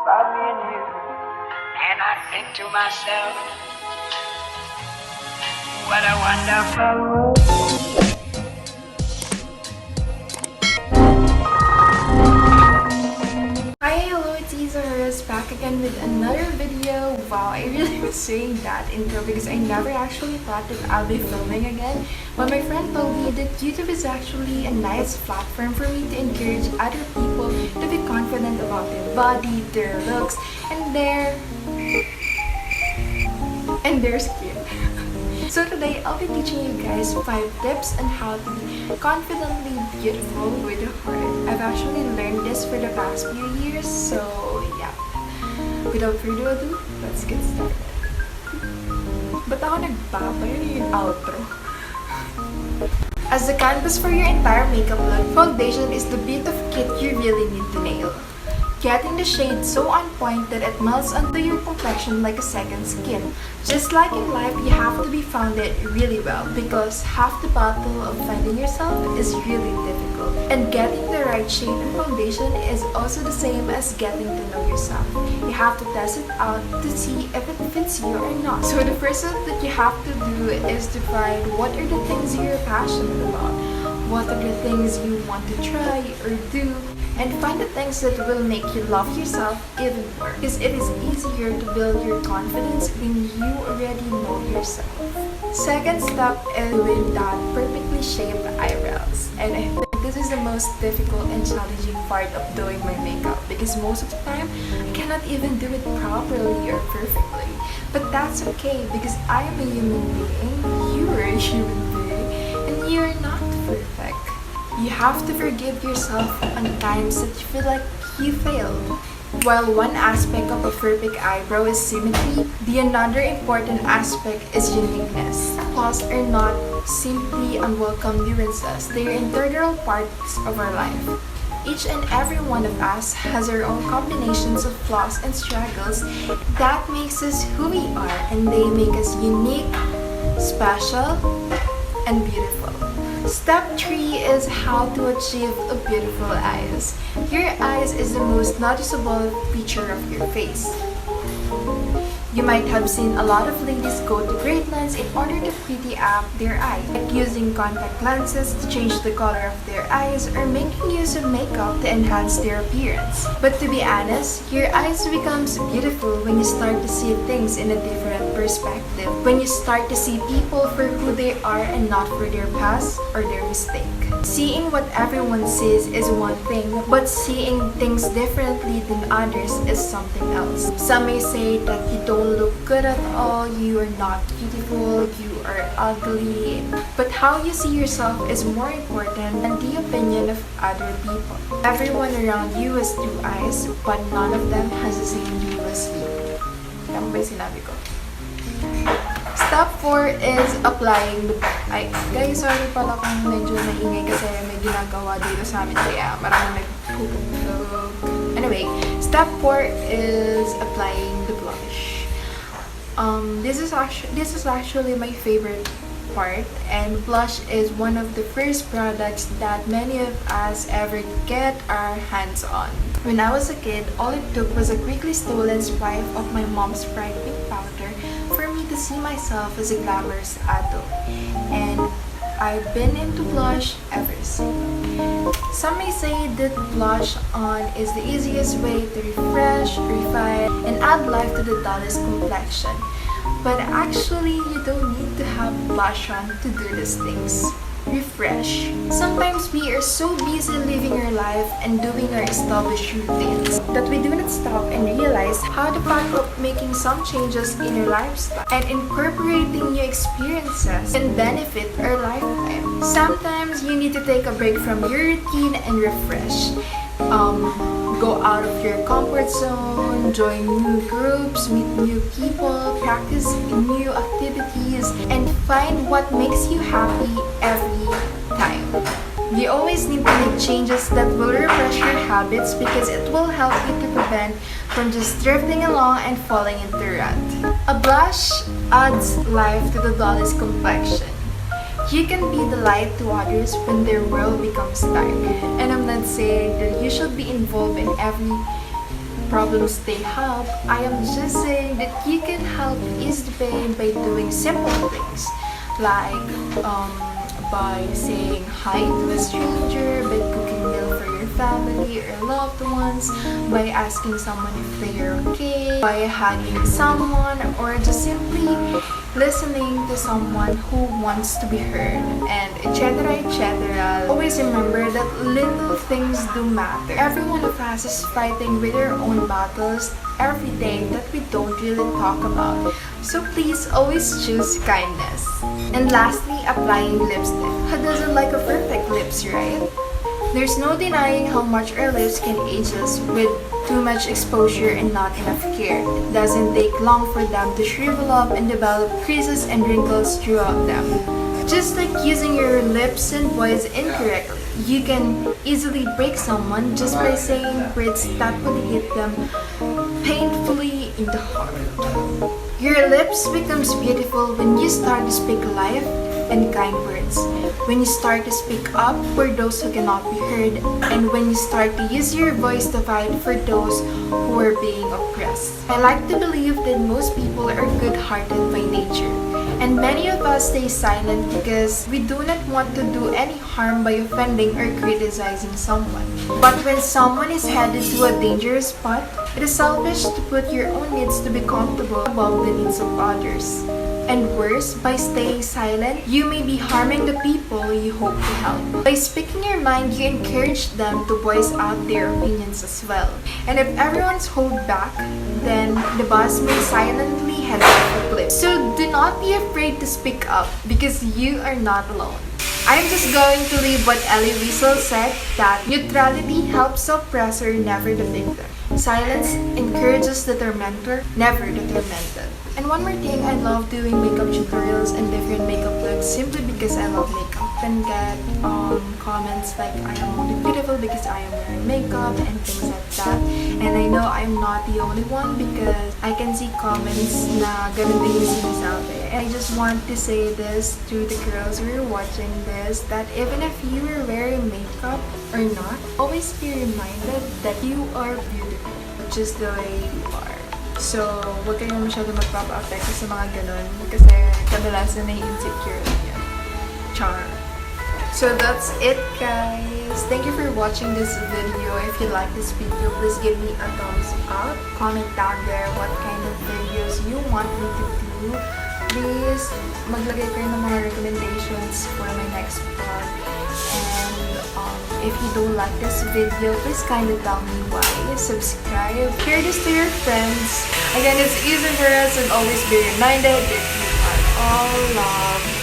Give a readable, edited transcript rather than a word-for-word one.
about me and you, and I think to myself, what a wonderful world. Hi, hello, it's Izalalalala back again with another video. Wow, I really was saying that intro because I never actually thought that I'll be filming again. But my friend told me that YouTube is actually a nice platform for me to encourage other people to be confident about their body, their looks, and their skin. So today, I'll be teaching you guys 5 tips on how to be confidently beautiful with your heart. I've actually learned this for the past few years, so yeah. Without further ado, let's get started. Ba't ako nagbabay? Yung outro? As the canvas for your entire makeup look, foundation is the bit of kit you really need to nail. Getting the shade so on point that it melts onto your complexion like a second skin. Just like in life, you have to be founded really well because half the battle of finding yourself is really difficult. And getting the right shade and foundation is also the same as getting to know yourself. You have to test it out to see if it fits you or not. So the first step that you have to do is to find what are the things you're passionate about. What are the things you want to try or do, and find the things that will make you love yourself even more. Because it is easier to build your confidence when you already know yourself. Second step is doing that perfectly shaped eyebrows. And I think this is the most difficult and challenging part of doing my makeup because most of the time, I cannot even do it properly or perfectly. But that's okay because I am a human being, you are a human being, and you are not perfect. You have to forgive yourself on times that you feel like you failed. While one aspect of a perfect eyebrow is symmetry, the another important aspect is uniqueness. Flaws are not simply unwelcome nuances, they are integral parts of our life. Each and every one of us has our own combinations of flaws and struggles that makes us who we are, and they make us unique, special, and beautiful. Step 3 is how to achieve a beautiful eyes. Your eyes is the most noticeable feature of your face. You might have seen a lot of ladies go to great lengths in order to pretty up their eyes, like using contact lenses to change the color of their eyes or making use of makeup to enhance their appearance. But to be honest, your eyes becomes beautiful when you start to see things in a different perspective, when you start to see people for who they are and not for their past or their mistake. Seeing what everyone sees is one thing, but seeing things differently than others is something else. Some may say that you don't look good at all, you are not beautiful, you are ugly. But how you see yourself is more important than the opinion of other people. Everyone around you has 2 eyes, but none of them has the same view as you. Tama ba yung sinabi ko? Step 4 is applying the... Ay, guys, sorry pala kung medyo maingay kasi may ginagawa dito sa amin kaya maraming nagpupulog. Anyway, step 4 is applying the blush. This is actually my favorite part, and blush is one of the first products that many of us ever get our hands on. When I was a kid, all it took was a quickly stolen swipe of my mom's bright pink powder for me to see myself as a glamorous adult, and I've been into blush ever since. Some may say that blush on is the easiest way to refresh, refine, and add life to the dullest complexion. But actually, you don't need to have blush on to do these things. Refresh. Sometimes we are so busy living our life and doing our established routines that we do not stop and realize how to pack up making some changes in your lifestyle and incorporating new experiences can benefit our lifetime. Sometimes you need to take a break from your routine and refresh. Go out of your comfort zone, join new groups, meet new people, practice new activities, and find what makes you happy every time. You always need to make changes that will refresh your habits because it will help you to prevent from just drifting along and falling into rut. A blush adds life to the dullest complexion. You can be the light to others when their world becomes dark. And I'm not saying that you should be involved in every problems they help. I am just saying that you can help ease the pain by doing simple things like by saying hi to a stranger, by cooking meal for your family or loved ones, by asking someone if they are okay, by hugging someone, or just simply listening to someone who wants to be heard, and etc. etc. Always remember that little things do matter. Every one of us is fighting with our own battles every day that we don't really talk about. So please always choose kindness. And lastly, applying lipstick. Who doesn't like a perfect lips, right? There's no denying how much our lips can age us with too much exposure and not enough care. It doesn't take long for them to shrivel up and develop creases and wrinkles throughout them. Just like using your lips and voice incorrectly, you can easily break someone just by saying words that would hit them painfully in the heart. Your lips becomes beautiful when you start to speak life and kind words, when you start to speak up for those who cannot be heard, and when you start to use your voice to fight for those who are being oppressed. I like to believe that most people are good-hearted by nature, and many of us stay silent because we do not want to do any harm by offending or criticizing someone. But when someone is headed to a dangerous spot, it is selfish to put your own needs to be comfortable above the needs of others. And worse, by staying silent, you may be harming the people you hope to help. By speaking your mind, you encourage them to voice out their opinions as well. And if everyone's hold back, then the bus may silently head off the cliff. So do not be afraid to speak up because you are not alone. I'm just going to leave what Elie Wiesel said, that neutrality helps the oppressor, never the victim. Silence encourages the tormentor, never the tormented. And one more thing, I love doing makeup tutorials and different makeup looks simply because I love makeup. And get comments like I am only beautiful because I am wearing makeup and things like that. And I know I'm not the only one because I can see comments na ganun din yung sinasabi. And I just want to say this to the girls who are watching this, that even if you are wearing makeup or not, always be reminded that you are beautiful just the way you are. So, huwag kayong masyado magpapa-affect sa mga ganun kasi kadalasan na insecure yan. Char. So that's it, guys. Thank you for watching this video. If you like this video, please give me a thumbs up. Comment down there what kind of videos you want me to do. Please, maglagay kayo ng mga recommendations for my next vlog. And if you don't like this video, please kindly tell me why. Subscribe. Share this to your friends. Again, it's easy for us, and always be reminded that you are all loved.